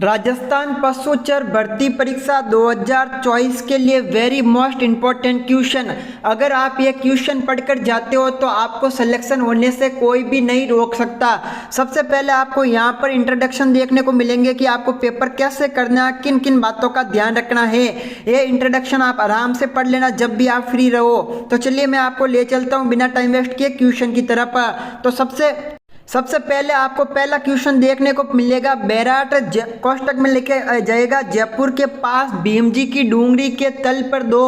राजस्थान पशुचर भर्ती परीक्षा 2024 के लिए वेरी मोस्ट इम्पोर्टेंट क्वेश्चन। अगर आप ये क्वेश्चन पढ़कर जाते हो तो आपको सिलेक्शन होने से कोई भी नहीं रोक सकता। सबसे पहले आपको यहाँ पर इंट्रोडक्शन देखने को मिलेंगे कि आपको पेपर कैसे करना है, किन किन बातों का ध्यान रखना है। ये इंट्रोडक्शन आप आराम से पढ़ लेना जब भी आप फ्री रहो। तो चलिए मैं आपको ले चलता हूँ बिना टाइम वेस्ट किए क्वेश्चन की तरफ। तो सबसे पहले आपको पहला क्वेश्चन देखने को मिलेगा। बैराट कोष्टक में लिखे जाएगा, जयपुर के पास भीमजी की डूंगरी के तल पर दो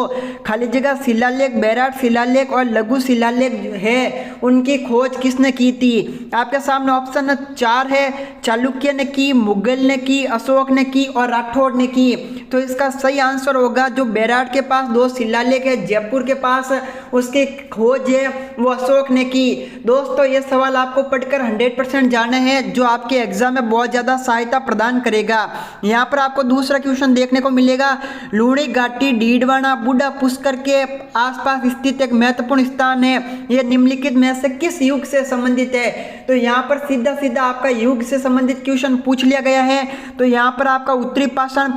खाली जगह शिलालेख, बैराट शिलालेख और लघु शिलालेख है, उनकी खोज किसने की थी। आपके सामने ऑप्शन 4 है, चालुक्य ने की, मुगल ने की, अशोक ने की और राठौड़ ने की। तो इसका सही आंसर होगा जो बैराट के पास 2 शिलालेख है, जयपुर के पास उसकी खोज है, वो अशोक ने की। दोस्तों ये सवाल आपको पढ़कर 100% जाने हैं जो आपके एग्जाम में बहुत ज़्यादा सहायता प्रदान करेगा। यहाँ पर आपको दूसरा क्वेश्चन देखने को मिलेगा। लूणी घाटी डीडवाना बूढ़ा पुष्कर के आसपास स्थित एक महत्वपूर्ण स्थान है, यह निम्नलिखित में से किस युग से संबंधित है। तो यहाँ पर सीधा सीधा आपका युग से संबंधित क्वेश्चन पूछ लिया गया है। तो यहाँ पर आपका उत्तरी पाषाण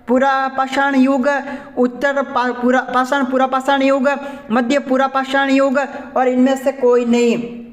पूरा पाषाण युग, उत्तर पूरा पाषाण युग, मध्य पूरा पाषाण युग और इनमें से कोई नहीं।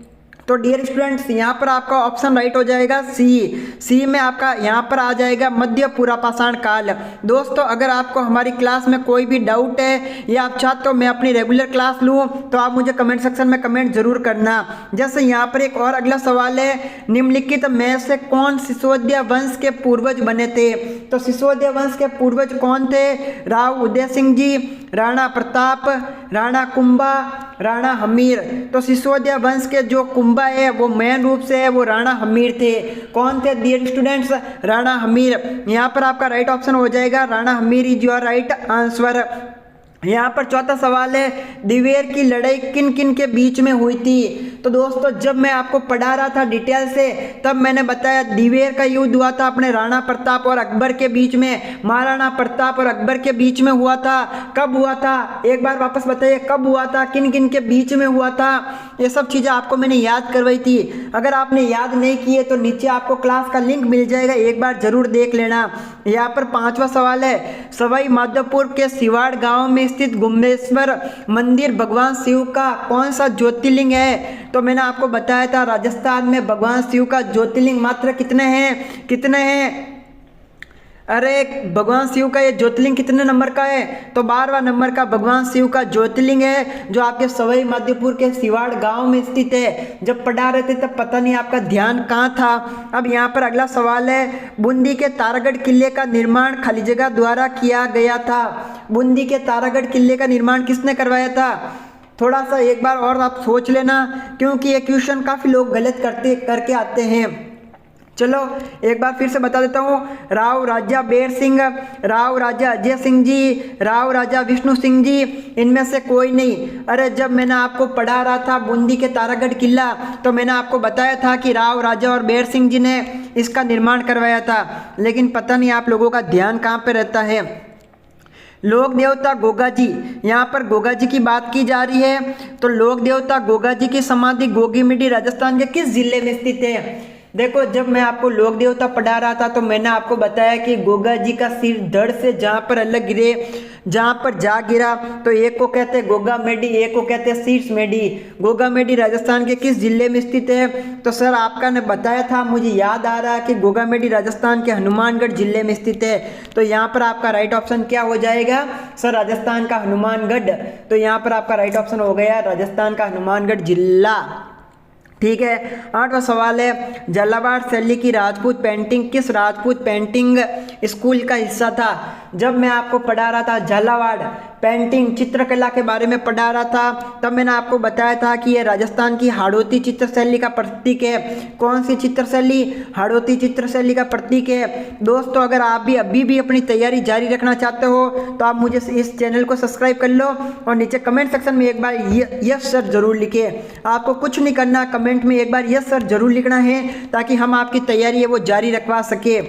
तो डियर स्टूडेंट्स यहाँ पर आपका ऑप्शन राइट हो जाएगा सी में आपका यहाँ पर आ जाएगा मध्य पूरा पाषाण काल। दोस्तों अगर आपको हमारी क्लास में कोई भी डाउट है या आप चाहते हो मैं अपनी रेगुलर क्लास लूँ तो आप मुझे कमेंट सेक्शन में कमेंट जरूर करना। जैसे यहाँ पर एक और अगला सवाल है, निम्नलिखित में से कौन सिसोदिया वंश के पूर्वज बने थे। तो सिसोदिया वंश के पूर्वज कौन थे। राव उदय सिंह जी, राणा प्रताप, राणा कुंभा, राणा हमीर। तो सिसोदिया वंश के जो कुंभा है वो मेन रूप से है वो राणा हमीर थे। कौन थे डियर स्टूडेंट्स, राणा हमीर। यहाँ पर आपका राइट ऑप्शन हो जाएगा Rana Hamir is your right answer. यहाँ पर चौथा सवाल है, दिवेर की लड़ाई किन किन के बीच में हुई थी। तो दोस्तों जब मैं आपको पढ़ा रहा था डिटेल से तब मैंने बताया दिवेर का युद्ध हुआ था अपने राणा प्रताप और अकबर के बीच में, महाराणा प्रताप और अकबर के बीच में हुआ था। कब हुआ था एक बार वापस बताइए, कब हुआ था, किन किन के बीच में हुआ था। ये सब चीज़ें आपको मैंने याद करवाई थी। अगर आपने याद नहीं किए तो नीचे आपको क्लास का लिंक मिल जाएगा, एक बार जरूर देख लेना। यहाँ पर पांचवा सवाल है, सवाई माधोपुर के सिवाड़ गाँव में स्थित गुम्बेश्वर मंदिर भगवान शिव का कौन सा ज्योतिर्लिंग है। तो मैंने आपको बताया था राजस्थान में भगवान शिव का ज्योतिर्लिंग मात्र कितने हैं। अरे भगवान शिव का ये ज्योतिर्लिंग कितने नंबर का है। तो 12वां नंबर का भगवान शिव का ज्योतिर्लिंग है जो आपके सवाई माधोपुर के सिवाड़ गांव में स्थित है। जब पढ़ा रहे थे तब पता नहीं आपका ध्यान कहाँ था। अब यहाँ पर अगला सवाल है, बूंदी के तारागढ़ किले का निर्माण खाली जगह द्वारा किया गया था। बूंदी के तारागढ़ किले का निर्माण किसने करवाया था। थोड़ा सा एक बार और आप सोच लेना क्योंकि ये क्वेश्चन काफ़ी लोग गलत करके आते हैं। चलो एक बार फिर से बता देता हूँ, राव राजा बेर सिंह, राव राजा अजय सिंह जी, राव राजा विष्णु सिंह जी, इनमें से कोई नहीं। अरे जब मैंने आपको पढ़ा रहा था बूंदी के तारागढ़ किला तो मैंने आपको बताया था कि राव राजा और बेर सिंह जी ने इसका निर्माण करवाया था, लेकिन पता नहीं आप लोगों का ध्यान कहाँ पे रहता है। लोक देवता गोगा जी, यहाँ पर गोगा जी की बात की जा रही है। तो लोक देवता गोगा जी की समाधि गोगीमिडी राजस्थान के किस जिले में स्थित है। देखो जब मैं आपको लोक देवता पढ़ा रहा था तो मैंने आपको बताया कि गोगा जी का सिर धड़ से जहाँ पर अलग गिरे, जहाँ पर जा गिरा, तो एक को कहते हैं गोगा मेडी, एक को कहते हैं शीर्ष मेडी। गोगा मेडी राजस्थान के किस जिले में स्थित है। तो सर आपका ने बताया था, मुझे याद आ रहा है कि गोगा मेडी राजस्थान के हनुमानगढ़ जिले में स्थित है। तो यहाँ पर आपका राइट ऑप्शन क्या हो जाएगा सर, राजस्थान का हनुमानगढ़। तो यहाँ पर आपका राइट ऑप्शन हो गया राजस्थान का हनुमानगढ़ जिला। ठीक है, 8वां सवाल है, झालावाड़ शैली की राजपूत पेंटिंग किस राजपूत पेंटिंग स्कूल का हिस्सा था। जब मैं आपको पढ़ा रहा था झालावाड़ पेंटिंग चित्रकला के बारे में पढ़ा रहा था तब मैंने आपको बताया था कि यह राजस्थान की हाड़ौती चित्रशैली का प्रतीक है। कौन सी चित्रशैली, हाड़ौती चित्रशैली का प्रतीक है। दोस्तों अगर आप भी अभी भी अपनी तैयारी जारी रखना चाहते हो तो आप मुझे इस चैनल को सब्सक्राइब कर लो और नीचे कमेंट सेक्शन में एक बार यस सर जरूर लिखे। आपको कुछ नहीं करना, कमेंट में एक बार यस सर जरूर लिखना है ताकि हम आपकी तैयारी है वो जारी रखवा सके।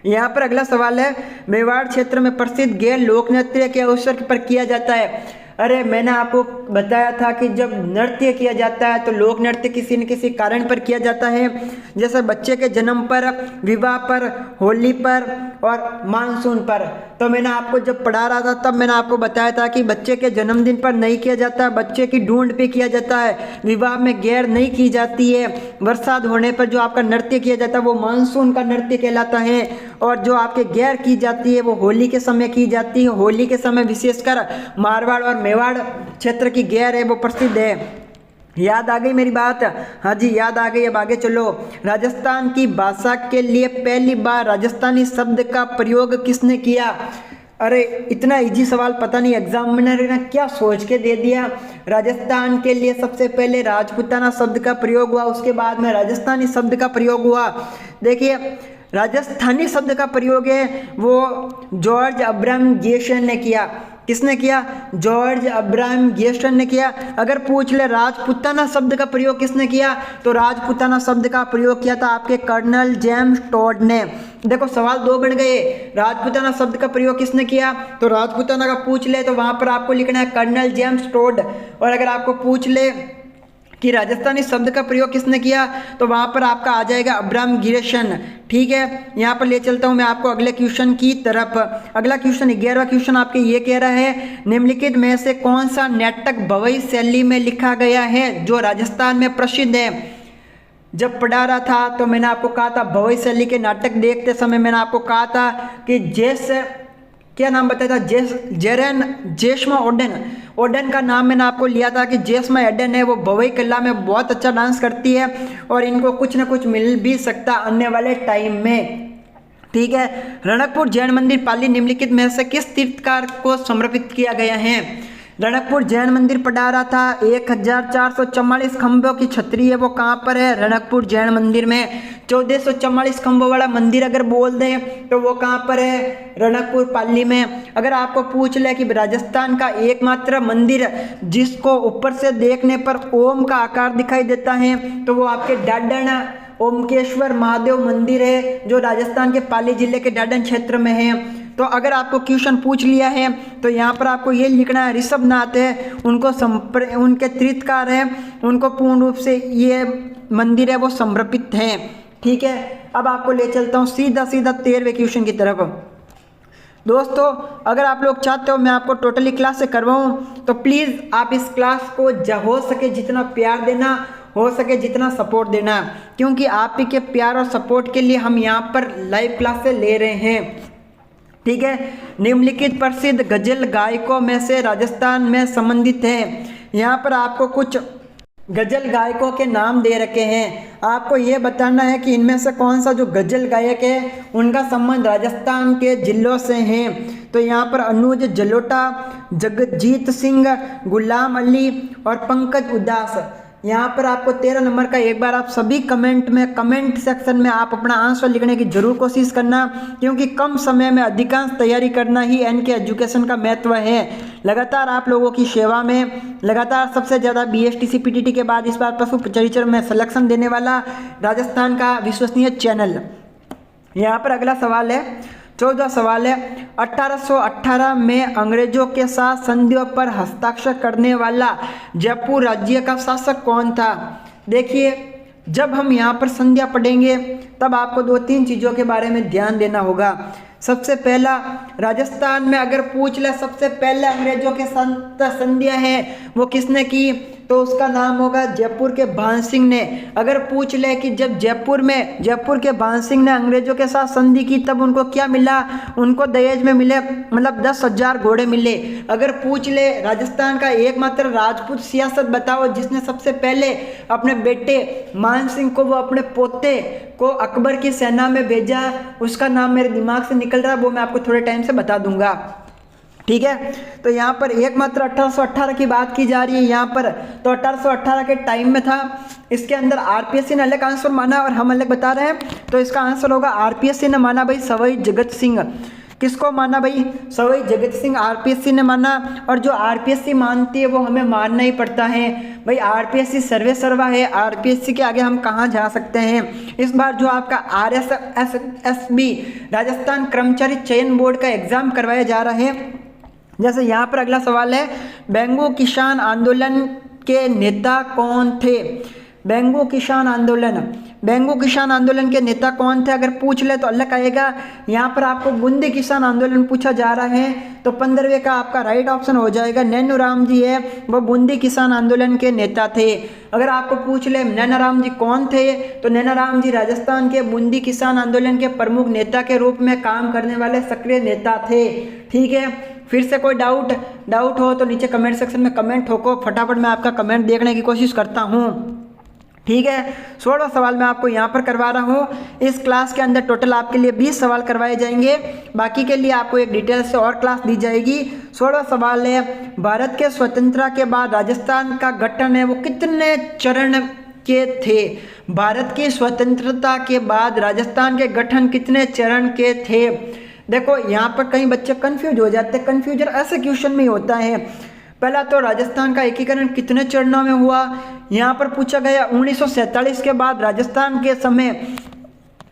यहाँ पर अगला सवाल है, मेवाड़ क्षेत्र में प्रसिद्ध गैर लोक नृत्य के अवसर पर किया जाता है। अरे मैंने आपको बताया था कि जब नृत्य किया जाता है तो लोक नृत्य किसी न किसी कारण पर किया जाता है, जैसे बच्चे के जन्म पर, विवाह पर, होली पर और मानसून पर। तो मैंने आपको जब पढ़ा रहा था तब मैंने आपको बताया था कि बच्चे के जन्मदिन पर नहीं किया जाता, बच्चे की ढूंढ पे किया जाता है, विवाह में गैर नहीं की जाती है, बरसात होने पर जो आपका नृत्य किया जाता है वो मानसून का नृत्य कहलाता है, और जो आपके गैर की जाती है वो होली के समय की जाती है। होली के समय विशेषकर मारवाड़ और मेवाड़ क्षेत्र की गैर है वो प्रसिद्ध है। याद आ गई मेरी बात? हाँ जी याद आ गई। अब आगे चलो। राजस्थान की भाषा के लिए पहली बार राजस्थानी शब्द का प्रयोग किसने किया? अरे इतना इजी सवाल पता नहीं एग्जामिनर ने क्या सोच के दे दिया। राजस्थान के लिए सबसे पहले राजपूताना शब्द का प्रयोग हुआ, उसके बाद में राजस्थानी शब्द का प्रयोग हुआ। देखिए राजस्थानी शब्द का प्रयोग है वो जॉर्ज अब्राहम गेशन ने किया। किसने किया? जॉर्ज अब्राहम गेस्टन ने किया। अगर पूछ ले राजपूताना शब्द का प्रयोग किसने किया, तो राजपूताना शब्द का प्रयोग किया था आपके कर्नल जेम्स टॉड ने। देखो सवाल दो बन गए। राजपूताना शब्द का प्रयोग किसने किया, तो राजपूताना का पूछ ले तो वहां पर आपको लिखना है कर्नल जेम्स टॉड, और अगर आपको पूछ ले कि राजस्थानी शब्द का प्रयोग किसने किया तो वहां पर आपका आ जाएगा अब्राहम गिरेशन। ठीक है, यहाँ पर ले चलता हूँ मैं आपको अगले क्वेश्चन की तरफ। अगला क्वेश्चन 11वां क्वेश्चन आपके ये कह रहा है निम्नलिखित में से कौन सा नाटक भवई शैली में लिखा गया है जो राजस्थान में प्रसिद्ध है? जब पढ़ा रहा था तो मैंने आपको कहा था भवई शैली के नाटक देखते समय मैंने आपको कहा था कि क्या नाम बताया था? जेस्मा ओडेन का नाम मैंने आपको लिया था कि जेस्मा ओडेन है वो भवई कला में बहुत अच्छा डांस करती है और इनको कुछ ना कुछ मिल भी सकता आने वाले टाइम में। ठीक है, रणकपुर जैन मंदिर पाली निम्नलिखित में से किस तीर्थकार को समर्पित किया गया है? रणकपुर जैन मंदिर पढ़ा रहा था 1444 खंभों की छतरी है वो कहाँ पर है? रणकपुर जैन मंदिर में। 1444 खंभों वाला मंदिर अगर बोल दें तो वो कहाँ पर है? रणकपुर पाली में। अगर आपको पूछ ले कि राजस्थान का एकमात्र मंदिर जिसको ऊपर से देखने पर ओम का आकार दिखाई देता है तो वो आपके डाडन ओमकेश्वर महादेव मंदिर है जो राजस्थान के पाली जिले के डाडन क्षेत्र में है। तो अगर आपको क्वेश्चन पूछ लिया है तो यहाँ पर आपको ये लिखना है ऋषभनाथ है उनको उनके तीर्थकार है उनको पूर्ण रूप से ये मंदिर है वो समर्पित है। ठीक है, अब आपको ले चलता हूँ सीधा 13वें क्वेश्चन की तरफ। दोस्तों अगर आप लोग चाहते हो मैं आपको टोटली क्लास से करवाऊँ तो प्लीज़ आप इस क्लास को हो सके जितना प्यार देना, हो सके जितना सपोर्ट देना, क्योंकि आप ही के प्यार और सपोर्ट के लिए हम यहाँ पर लाइव क्लासेस ले रहे हैं। ठीक है, निम्नलिखित प्रसिद्ध गजल गायकों में से राजस्थान में संबंधित है। यहाँ पर आपको कुछ गजल गायकों के नाम दे रखे हैं, आपको ये बताना है कि इनमें से कौन सा जो गजल गायक है उनका संबंध राजस्थान के जिलों से है। तो यहाँ पर अनुज जलोटा, जगजीत सिंह, गुलाम अली और पंकज उदास। यहाँ पर आपको 13 नंबर का एक बार आप सभी कमेंट सेक्शन में आप अपना आंसर लिखने की जरूर कोशिश करना, क्योंकि कम समय में अधिकांश तैयारी करना ही एनके एजुकेशन का महत्व है। लगातार आप लोगों की सेवा में, लगातार सबसे ज़्यादा BSTC PTT के बाद इस बार पशु परिचर में सिलेक्शन देने वाला राजस्थान का विश्वसनीय चैनल। यहाँ पर अगला सवाल है 14 सवाल है 1818 में अंग्रेजों के साथ संधियों पर हस्ताक्षर करने वाला जयपुर राज्य का शासक कौन था? देखिए जब हम यहाँ पर संधियाँ पढ़ेंगे तब आपको 2-3 चीज़ों के बारे में ध्यान देना होगा। सबसे पहला, राजस्थान में अगर पूछ ले सबसे पहले अंग्रेजों के साथ संधियाँ हैं वो किसने की, तो उसका नाम होगा जयपुर के भान सिंह ने। अगर पूछ ले कि जब जयपुर के भान सिंह ने अंग्रेजों के साथ संधि की तब उनको क्या मिला, उनको दहेज में मिले मतलब 10,000 घोड़े मिले। अगर पूछ ले राजस्थान का एकमात्र राजपूत सियासत बताओ जिसने सबसे पहले अपने बेटे मान सिंह को वो अपने पोते को अकबर की सेना में भेजा, उसका नाम मेरे दिमाग से निकल रहा है, वो मैं आपको थोड़े टाइम से बता दूंगा। ठीक है, तो यहाँ पर एकमात्र 1818 की बात की जा रही है यहाँ पर, तो 1818 के टाइम में था। इसके अंदर RPSC ने अलग आंसर माना और हम अलग बता रहे हैं, तो इसका आंसर होगा RPSC ने माना भाई सवाई जगत सिंह। किसको माना भाई? सवाई जगत सिंह RPSC ने माना, और जो RPSC मानती है वो हमें मानना ही पड़ता है भाई। RPSC सर्वे सर्वा है, RPSC के आगे हम कहाँ जा सकते हैं। इस बार जो आपका RSSB राजस्थान कर्मचारी चयन बोर्ड का एग्जाम करवाया जा रहा है जैसे यहाँ पर अगला सवाल है, बेंगू किसान आंदोलन के नेता कौन थे? बेंगू किसान आंदोलन के नेता कौन थे अगर पूछ ले तो अलग आएगा। यहाँ पर आपको बूंदी किसान आंदोलन पूछा जा रहा है तो 15वें का आपका राइट ऑप्शन हो जाएगा नैनूराम जी है, वो बूंदी किसान आंदोलन के नेता थे। अगर आपको पूछ ले नैनाराम जी कौन थे तो नैनाराम जी राजस्थान के बूंदी किसान आंदोलन के प्रमुख नेता के रूप में काम करने वाले सक्रिय नेता थे। ठीक है, फिर से कोई डाउट हो तो नीचे कमेंट सेक्शन में कमेंट ठोको, फटाफट मैं आपका कमेंट देखने की कोशिश करता हूँ। ठीक है, 16वां सवाल मैं आपको यहाँ पर करवा रहा हूँ। इस क्लास के अंदर टोटल आपके लिए 20 सवाल करवाए जाएंगे, बाकी के लिए आपको एक डिटेल से और क्लास दी जाएगी। 16वां सवाल है, भारत के स्वतंत्रता के बाद राजस्थान का गठन है वो कितने चरण के थे? भारत की स्वतंत्रता के बाद राजस्थान के गठन कितने चरण के थे? देखो यहाँ पर कई बच्चे कंफ्यूज हो जाते हैं, कन्फ्यूजन ऐसे क्वेश्चन में ही होता है। पहला तो राजस्थान का एकीकरण कितने चरणों में हुआ, यहाँ पर पूछा गया 1947 के बाद राजस्थान के समय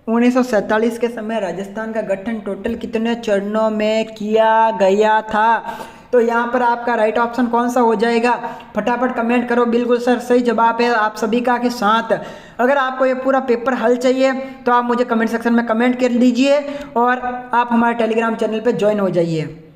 1947 के समय राजस्थान का गठन टोटल कितने चरणों में किया गया था? तो यहाँ पर आपका राइट ऑप्शन कौन सा हो जाएगा? फटाफट कमेंट करो। बिल्कुल सर सही जवाब है आप सभी का के साथ। अगर आपको ये पूरा पेपर हल चाहिए तो आप मुझे कमेंट सेक्शन में कमेंट कर दीजिए और आप हमारे टेलीग्राम चैनल पर ज्वाइन हो जाइए।